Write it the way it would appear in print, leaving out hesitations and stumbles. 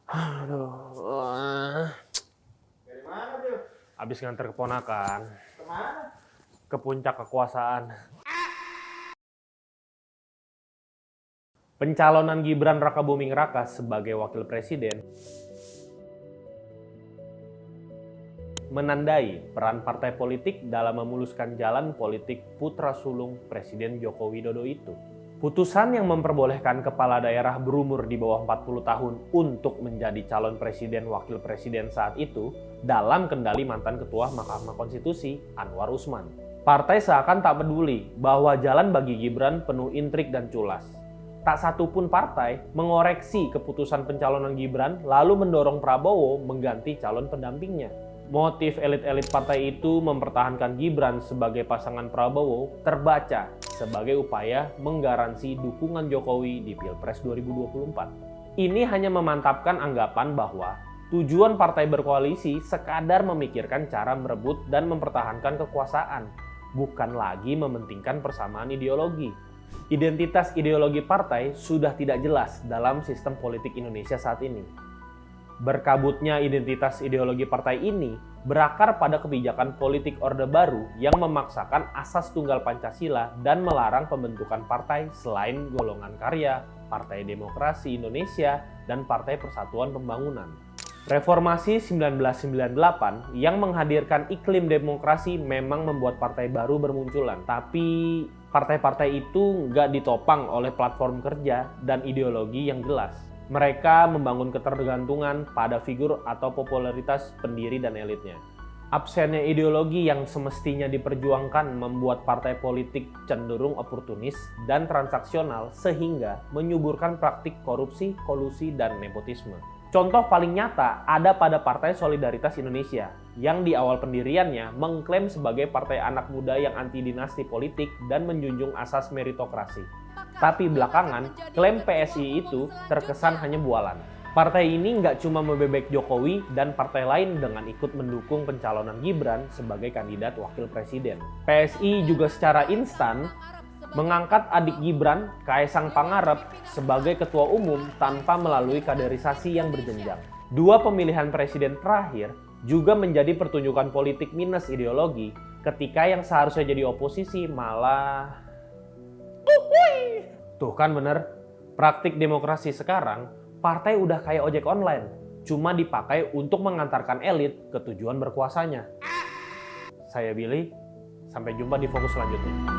Aduh, Dari mana, Bro? abis nganter keponakan Kemana? ke puncak kekuasaan. Pencalonan Gibran Rakabuming Raka sebagai wakil presiden menandai peran partai politik dalam memuluskan jalan politik putra sulung Presiden Joko Widodo itu. Putusan yang memperbolehkan kepala daerah berumur di bawah 40 tahun untuk menjadi calon presiden wakil presiden saat itu dalam kendali mantan Ketua Mahkamah Konstitusi Anwar Usman. Partai seakan tak peduli bahwa jalan bagi Gibran penuh intrik dan culas. Tak satupun partai mengoreksi keputusan pencalonan Gibran lalu mendorong Prabowo mengganti calon pendampingnya. Motif elit-elit partai itu mempertahankan Gibran sebagai pasangan Prabowo terbaca sebagai upaya menggaransi dukungan Jokowi di Pilpres 2024. Ini hanya memantapkan anggapan bahwa tujuan partai berkoalisi sekadar memikirkan cara merebut dan mempertahankan kekuasaan, bukan lagi mementingkan persamaan ideologi. Identitas ideologi partai sudah tidak jelas dalam sistem politik Indonesia saat ini. Berkabutnya identitas ideologi partai ini berakar pada kebijakan politik Orde Baru yang memaksakan asas tunggal Pancasila dan melarang pembentukan partai selain Golongan Karya, Partai Demokrasi Indonesia, dan Partai Persatuan Pembangunan. Reformasi 1998 yang menghadirkan iklim demokrasi memang membuat partai baru bermunculan, tapi partai-partai itu nggak ditopang oleh platform kerja dan ideologi yang jelas. Mereka membangun ketergantungan pada figur atau popularitas pendiri dan elitnya. Absennya ideologi yang semestinya diperjuangkan membuat partai politik cenderung oportunis dan transaksional sehingga menyuburkan praktik korupsi, kolusi, dan nepotisme. Contoh paling nyata ada pada Partai Solidaritas Indonesia yang di awal pendiriannya mengklaim sebagai partai anak muda yang anti dinasti politik dan menjunjung asas meritokrasi. Tapi belakangan, klaim PSI itu terkesan hanya bualan. Partai ini nggak cuma membebek Jokowi dan partai lain dengan ikut mendukung pencalonan Gibran sebagai kandidat wakil presiden. PSI juga secara instan mengangkat adik Gibran, Kaesang Pangarep, sebagai ketua umum tanpa melalui kaderisasi yang berjenjang. Dua pemilihan presiden terakhir juga menjadi pertunjukan politik minus ideologi ketika yang seharusnya jadi oposisi malah... Tuh kan bener, praktik demokrasi sekarang, partai udah kayak ojek online, cuma dipakai untuk mengantarkan elit ke tujuan berkuasanya. Saya Billy, sampai jumpa di Fokus selanjutnya.